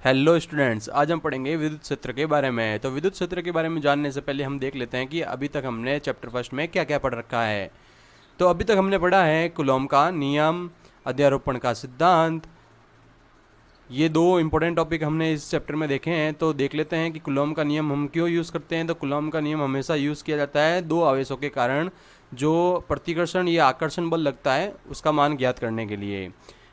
Hello students, आज हम पढ़ेंगे विद्युत क्षेत्र के बारे में। तो विद्युत क्षेत्र के बारे में जानने से पहले हम देख लेते हैं कि अभी तक हमने चैप्टर फर्स्ट में क्या क्या पढ़ रखा है। तो अभी तक हमने पढ़ा है कूलॉम का नियम, अध्यारोपण का सिद्धांत। ये दो इंपॉर्टेंट टॉपिक हमने इस चैप्टर में देखे हैं। तो देख लेते हैं कि कूलॉम का नियम हम क्यों यूज़ करते हैं। तो कूलॉम का नियम हमेशा यूज़ किया जाता है दो आवेशों के कारण जो प्रतिकर्षण या आकर्षण बल लगता है उसका मान ज्ञात करने के लिए।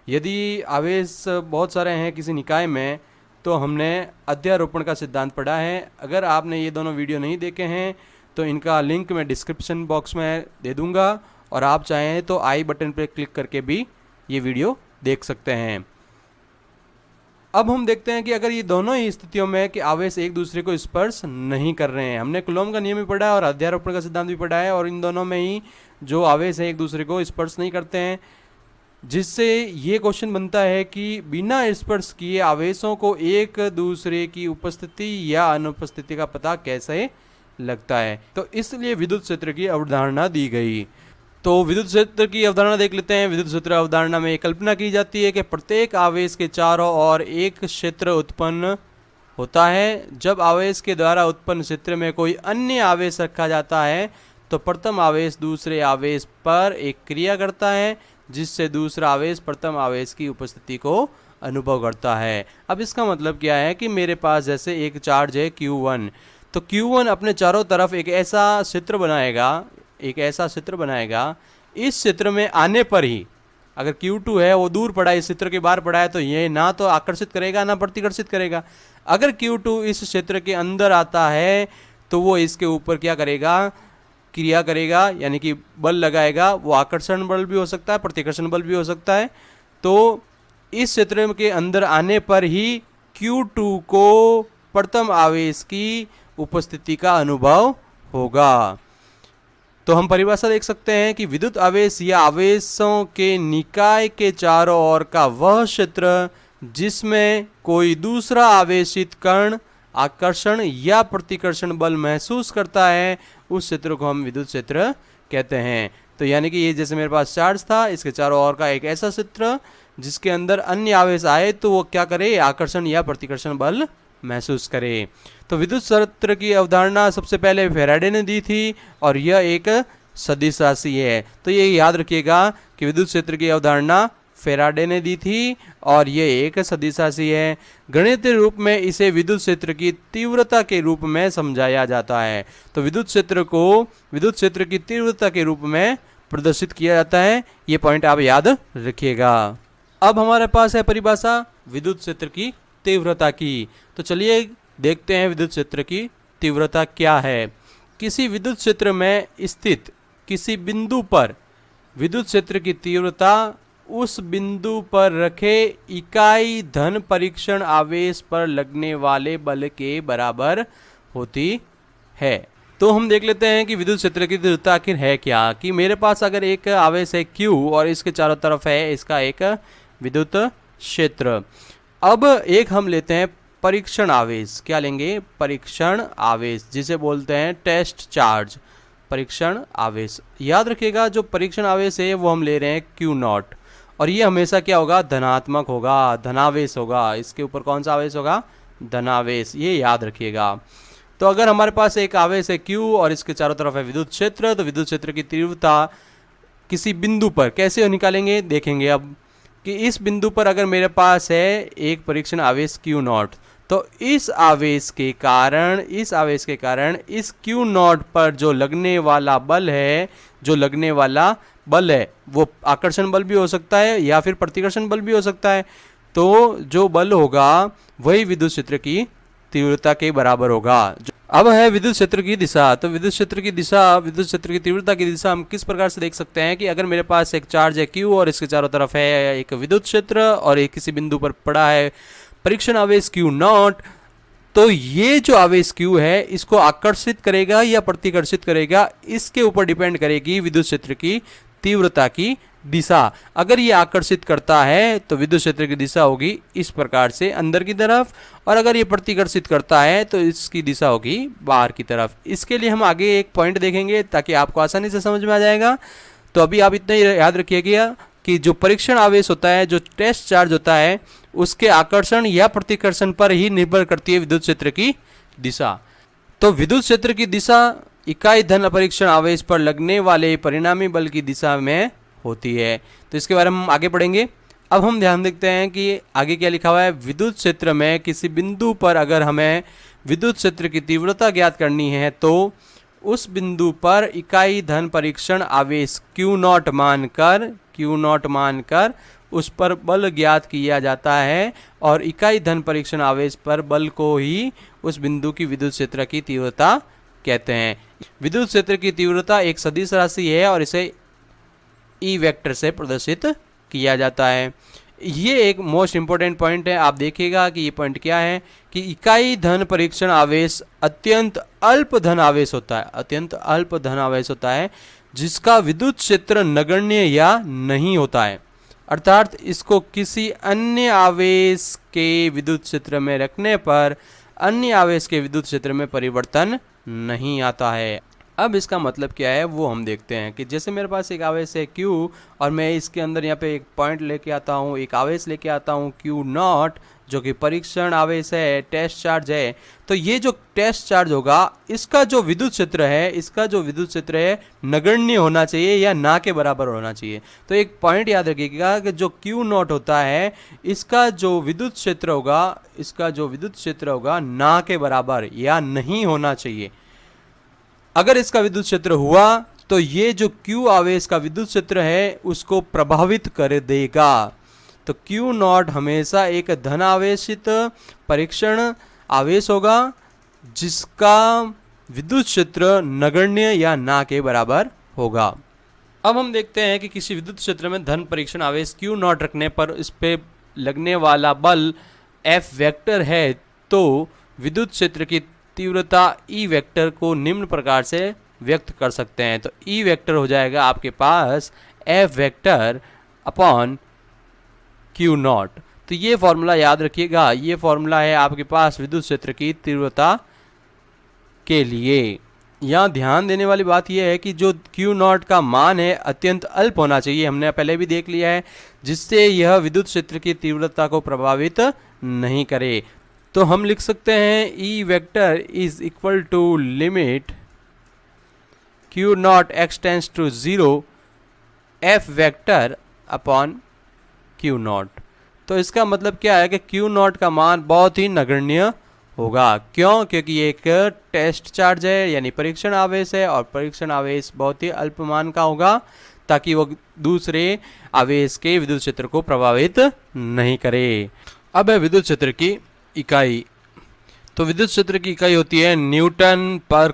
यदि आवेश बहुत सारे हैं किसी निकाय में तो हमने अध्यारोपण का सिद्धांत पढ़ा है। अगर आपने ये दोनों वीडियो नहीं देखे हैं तो इनका लिंक मैं डिस्क्रिप्शन बॉक्स में दे दूंगा और आप चाहें तो आई बटन पर क्लिक करके भी ये वीडियो देख सकते हैं। अब हम देखते हैं कि अगर ये दोनों ही स्थितियों में कि आवेश एक दूसरे को स्पर्श नहीं कर रहे हैं, हमने कूलॉम का नियम भी पढ़ा है और अध्यारोपण का सिद्धांत भी पढ़ा है, और इन दोनों में ही जो आवेश है एक दूसरे को स्पर्श नहीं करते हैं, जिससे ये क्वेश्चन बनता है कि बिना स्पर्श किए आवेशों को एक दूसरे की उपस्थिति या अनुपस्थिति का पता कैसे लगता है। तो इसलिए विद्युत क्षेत्र की अवधारणा दी गई। तो विद्युत क्षेत्र की अवधारणा देख लेते हैं। विद्युत क्षेत्र अवधारणा में कल्पना की जाती है कि प्रत्येक आवेश के चारों ओर एक क्षेत्र उत्पन्न होता है। जब आवेश के द्वारा उत्पन्न क्षेत्र में कोई अन्य आवेश रखा जाता है तो प्रथम आवेश दूसरे आवेश पर एक क्रिया करता है जिससे दूसरा आवेश प्रथम आवेश की उपस्थिति को अनुभव करता है। अब इसका मतलब क्या है कि मेरे पास जैसे एक चार्ज है Q1, तो Q1 अपने चारों तरफ एक ऐसा क्षेत्र बनाएगा, इस क्षेत्र में आने पर ही अगर Q2 है वो दूर पड़ा है, इस क्षेत्र के बाहर पड़ा है, तो ये ना तो आकर्षित करेगा ना प्रतिकर्षित करेगा। अगर Q2 इस क्षेत्र के अंदर आता है तो वो इसके ऊपर क्या करेगा, क्रिया करेगा, यानी कि बल लगाएगा। वो आकर्षण बल भी हो सकता है, प्रतिकर्षण बल भी हो सकता है। तो इस क्षेत्र के अंदर आने पर ही Q2 को प्रथम आवेश की उपस्थिति का अनुभव होगा। तो हम परिभाषा देख सकते हैं कि विद्युत आवेश या आवेशों के निकाय के चारों ओर का वह क्षेत्र जिसमें कोई दूसरा आवेशित कण आकर्षण या प्रतिकर्षण बल महसूस करता है उस क्षेत्र को हम विद्युत क्षेत्र कहते हैं। तो यानी कि ये जैसे मेरे पास चार्ज था, इसके चारों ओर का एक ऐसा क्षेत्र जिसके अंदर अन्य आवेश आए तो वो क्या करे, आकर्षण या प्रतिकर्षण बल महसूस करे। तो विद्युत क्षेत्र की अवधारणा सबसे पहले फैराडे ने दी थी और यह एक सदिश राशि है। तो ये याद रखिएगा कि विद्युत क्षेत्र की अवधारणा फैराडे ने दी थी और ये एक सदिश राशि है। गणितीय रूप में इसे विद्युत क्षेत्र की तीव्रता के रूप में समझाया जाता है। तो विद्युत क्षेत्र को विद्युत क्षेत्र की तीव्रता के रूप में प्रदर्शित किया जाता है। ये पॉइंट आप याद रखिएगा। अब हमारे पास है परिभाषा विद्युत क्षेत्र की तीव्रता की। तो चलिए देखते हैं विद्युत क्षेत्र की तीव्रता क्या है। किसी विद्युत क्षेत्र में स्थित किसी बिंदु पर विद्युत क्षेत्र की तीव्रता उस बिंदु पर रखे इकाई धन परीक्षण आवेश पर लगने वाले बल के बराबर होती है। तो हम देख लेते हैं कि विद्युत क्षेत्र की तीव्रता आखिर है क्या। कि मेरे पास अगर एक आवेश है Q और इसके चारों तरफ है इसका एक विद्युत क्षेत्र। अब एक हम लेते हैं परीक्षण आवेश। क्या लेंगे, परीक्षण आवेश, जिसे बोलते हैं टेस्ट चार्ज, परीक्षण आवेश। याद रखिएगा जो परीक्षण आवेश है वो हम ले रहे हैं Q0 और ये हमेशा क्या होगा, धनात्मक होगा, धनावेश होगा। इसके ऊपर कौन सा आवेश होगा, धनावेश, ये याद रखिएगा। तो अगर हमारे पास एक आवेश है Q और इसके चारों तरफ है विद्युत क्षेत्र, तो विद्युत क्षेत्र की तीव्रता किसी बिंदु पर कैसे निकालेंगे देखेंगे। अब कि इस बिंदु पर अगर मेरे पास है एक परीक्षण आवेश Q0, तो इस आवेश के कारण इस Q0 पर जो लगने वाला बल है वो आकर्षण बल भी हो सकता है या फिर प्रतिकर्षण बल भी हो सकता है। तो जो बल होगा वही विद्युत क्षेत्र की तीव्रता के बराबर होगा। अब है विद्युत क्षेत्र की दिशा। तो विद्युत क्षेत्र की तीव्रता की दिशा हम किस प्रकार से देख सकते हैं कि अगर मेरे पास एक चार्ज है Q और इसके चारों तरफ है एक विद्युत क्षेत्र और एक किसी बिंदु पर पड़ा है परीक्षण आवेश Q0, तो ये जो आवेश Q है इसको आकर्षित करेगा या प्रतिकर्षित करेगा, इसके ऊपर डिपेंड करेगी विद्युत क्षेत्र की तीव्रता की दिशा। अगर ये आकर्षित करता है तो विद्युत क्षेत्र की दिशा होगी इस प्रकार से अंदर की तरफ, और अगर ये प्रतिकर्षित करता है तो इसकी दिशा होगी बाहर की तरफ। इसके लिए हम आगे एक पॉइंट देखेंगे ताकि आपको आसानी से समझ में आ जाएगा। तो अभी आप इतना ही याद रखिएगा कि जो परीक्षण आवेश होता है, जो टेस्ट चार्ज होता है, उसके आकर्षण या प्रतिकर्षण पर ही निर्भर करती है विद्युत क्षेत्र की दिशा। तो विद्युत क्षेत्र की दिशा इकाई धन परीक्षण आवेश पर लगने वाले परिणामी बल की दिशा में होती है। तो इसके बारे में हम आगे पढ़ेंगे। अब हम ध्यान देखते हैं कि आगे क्या लिखा हुआ है। विद्युत क्षेत्र में किसी बिंदु पर अगर हमें विद्युत क्षेत्र की तीव्रता ज्ञात करनी है तो उस बिंदु पर इकाई धन परीक्षण आवेश Q0 मानकर उस पर बल ज्ञात किया जाता है और इकाई धन परीक्षण आवेश पर बल को ही उस बिंदु की विद्युत क्षेत्र की तीव्रता कहते हैं। विद्युत क्षेत्र की तीव्रता एक सदिश राशि है और इसे ई वेक्टर से प्रदर्शित किया जाता है। ये एक मोस्ट इंपॉर्टेंट पॉइंट है। आप देखिएगा कि ये पॉइंट क्या है कि इकाई धन परीक्षण आवेश अत्यंत अल्प धन आवेश होता है जिसका विद्युत क्षेत्र नगण्य या नहीं होता है, अर्थात इसको किसी अन्य आवेश के विद्युत क्षेत्र में रखने पर अन्य आवेश के विद्युत क्षेत्र में परिवर्तन नहीं आता है। अब इसका मतलब क्या है वो हम देखते हैं कि जैसे मेरे पास एक आवेश है Q और मैं इसके अंदर यहाँ पे एक पॉइंट लेके आता हूँ, एक आवेश लेके आता हूँ Q0 जो कि परीक्षण आवेश है, टेस्ट चार्ज है। तो ये जो टेस्ट चार्ज होगा इसका जो विद्युत क्षेत्र है नगण्य होना चाहिए या ना के बराबर होना चाहिए। तो एक पॉइंट याद रखिएगा कि जो Q0 होता है इसका जो विद्युत क्षेत्र होगा ना के बराबर या नहीं होना चाहिए। अगर इसका विद्युत क्षेत्र हुआ तो ये जो Q आवेश का विद्युत क्षेत्र है उसको प्रभावित कर देगा। तो Q0 हमेशा एक धन आवेशित परीक्षण आवेश होगा जिसका विद्युत क्षेत्र नगण्य या ना के बराबर होगा। अब हम देखते हैं कि किसी विद्युत क्षेत्र में धन परीक्षण आवेश Q0 रखने पर इस पे लगने वाला बल F वेक्टर है तो विद्युत क्षेत्र की तीव्रता ई वेक्टर को निम्न प्रकार से व्यक्त कर सकते हैं। तो ई वेक्टर हो जाएगा आपके पास F वेक्टर अपॉन Q0। तो ये फॉर्मूला याद रखिएगा, ये फॉर्मूला है आपके पास विद्युत क्षेत्र की तीव्रता के लिए। यहाँ ध्यान देने वाली बात यह है कि जो Q0 का मान है अत्यंत अल्प होना चाहिए, हमने पहले भी देख लिया है, जिससे यह विद्युत क्षेत्र की तीव्रता को प्रभावित नहीं करे। तो हम लिख सकते हैं E vector is equal to limit Q0 x tends to 0 F vector upon Q0। तो इसका मतलब क्या है कि Q0 का मान बहुत ही नगण्य होगा। क्यों? क्योंकि ये एक टेस्ट चार्ज है यानी परीक्षण आवेश है और परीक्षण आवेश बहुत ही अल्प मान का होगा ताकि वो दूसरे आवेश के विद्युत क्षेत्र को प्रभावित नहीं करे। अब है विद्युत क्षेत्र की इकाई। तो विद्युत क्षेत्र की इकाई होती है न्यूटन पर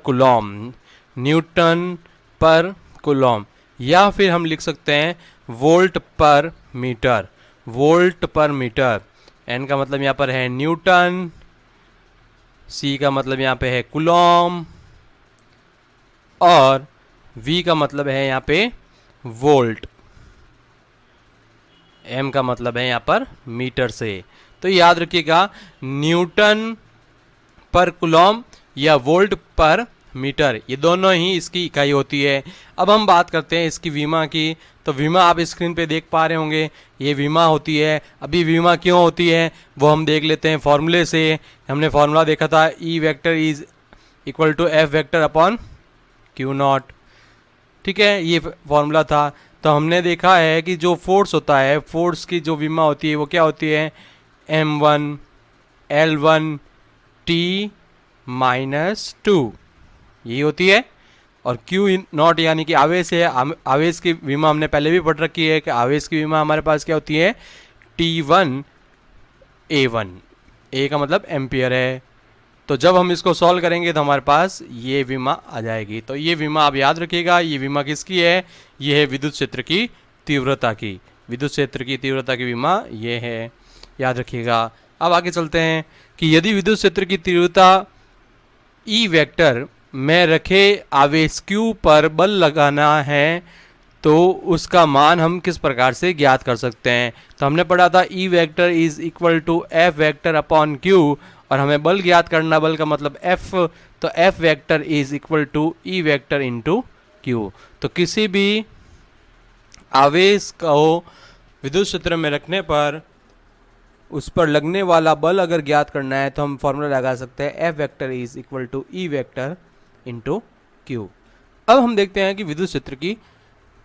कूलॉम या फिर हम लिख सकते हैं वोल्ट पर मीटर। एन का मतलब यहाँ पर है न्यूटन, सी का मतलब यहाँ पे है कूलॉम और वी का मतलब है यहाँ पे वोल्ट, एम का मतलब है यहाँ पर मीटर से। तो याद रखिएगा न्यूटन पर कूलॉम या वोल्ट पर मीटर, ये दोनों ही इसकी इकाई होती है। अब हम बात करते हैं इसकी विमा की। तो विमा आप स्क्रीन पे देख पा रहे होंगे, ये विमा होती है। अभी विमा क्यों होती है वो हम देख लेते हैं फॉर्मूले से। हमने फॉर्मूला देखा था E vector is equal to F vector upon Q0, ठीक है, ये फॉर्मूला था। तो हमने देखा है कि जो फोर्स होता है, फोर्स की जो विमा होती है वो क्या होती है M1 L1 T -2 यही होती है। और Q0 यानी कि आवेश है, आवेश की विमा हमने पहले भी पढ़ रखी है कि आवेश की विमा हमारे पास क्या होती है T1 A1, ए का मतलब एम्पियर है। तो जब हम इसको सॉल्व करेंगे तो हमारे पास ये विमा आ जाएगी। तो ये विमा आप याद रखिएगा, ये विमा किसकी है, ये है विद्युत क्षेत्र की तीव्रता की, विद्युत क्षेत्र की तीव्रता की विमा ये है, याद रखिएगा। अब आगे चलते हैं कि यदि विद्युत क्षेत्र की तीव्रता ई वेक्टर में रखे आवेश Q पर बल लगाना है तो उसका मान हम किस प्रकार से ज्ञात कर सकते हैं। तो हमने पढ़ा था E vector is equal to F vector upon Q और हमें बल ज्ञात करना, बल का मतलब F, तो F vector is equal to E vector into Q। तो किसी भी आवेश को विद्युत क्षेत्र में रखने पर उस पर लगने वाला बल अगर ज्ञात करना है तो हम फॉर्मूला लगा सकते हैं F vector is equal to E vector into Q. अब हम देखते हैं कि विद्युत क्षेत्र की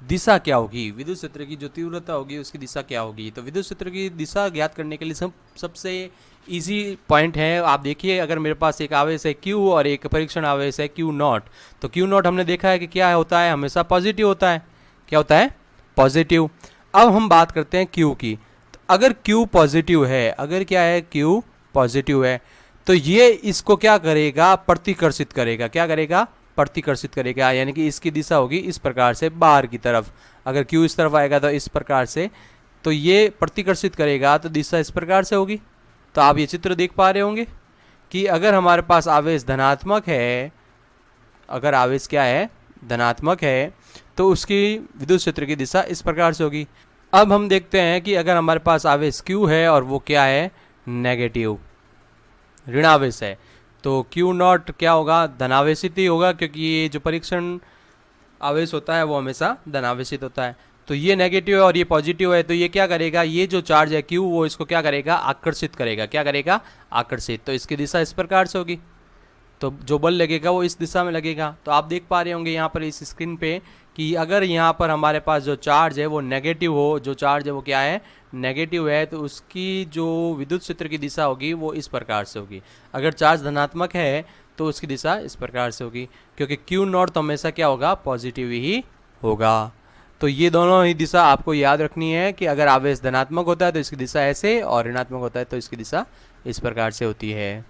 दिशा क्या होगी, विद्युत क्षेत्र की जो तीव्रता होगी उसकी दिशा क्या होगी। तो विद्युत क्षेत्र की दिशा ज्ञात करने के लिए सबसे इजी पॉइंट है, आप देखिए अगर मेरे पास एक आवेश है Q और एक परीक्षण आवेश है Q नॉट, तो Q नॉट हमने देखा है कि क्या होता है, हमेशा पॉजिटिव होता है। क्या होता है? पॉजिटिव। अब हम बात करते हैं Q की। तो अगर Q पॉजिटिव है, अगर क्या है Q पॉजिटिव है, तो ये इसको क्या करेगा? प्रतिकर्षित करेगा। क्या करेगा? प्रतिकर्षित करेगा, यानी कि इसकी दिशा होगी इस प्रकार से बाहर की तरफ। अगर Q इस तरफ आएगा तो इस प्रकार से, तो ये प्रतिकर्षित करेगा तो दिशा इस प्रकार से होगी। तो आप ये चित्र देख पा रहे होंगे कि अगर हमारे पास आवेश धनात्मक है, अगर आवेश क्या है? धनात्मक है, तो उसकी विद्युत क्षेत्र की दिशा इस प्रकार से होगी। अब हम देखते हैं कि अगर हमारे पास आवेश Q है और वो क्या है? नेगेटिव, ऋणावेश है, तो Q नॉट क्या होगा? धनावेशित ही होगा, क्योंकि ये जो परीक्षण आवेश होता है वो हमेशा धनावेशित होता है। तो ये नेगेटिव है और ये पॉजिटिव है, तो ये क्या करेगा? ये जो चार्ज है Q वो इसको क्या करेगा? आकर्षित करेगा। क्या करेगा? आकर्षित। तो इसकी दिशा इस प्रकार से होगी, तो जो बल लगेगा वो इस दिशा में लगेगा। तो आप देख पा रहे होंगे यहाँ पर इस स्क्रीन पे कि अगर यहाँ पर हमारे पास जो चार्ज है वो नेगेटिव हो, जो चार्ज है वो क्या है? नेगेटिव है, तो उसकी जो विद्युत क्षेत्र की दिशा होगी वो इस प्रकार से होगी। अगर चार्ज धनात्मक है तो उसकी दिशा इस प्रकार से होगी, क्योंकि Q नॉट तो हमेशा क्या होगा? पॉजिटिव ही होगा। तो ये दोनों ही दिशा आपको याद रखनी है कि अगर आवेश धनात्मक होता है तो इसकी दिशा ऐसे और ऋणात्मक होता है तो इसकी दिशा इस प्रकार से होती है।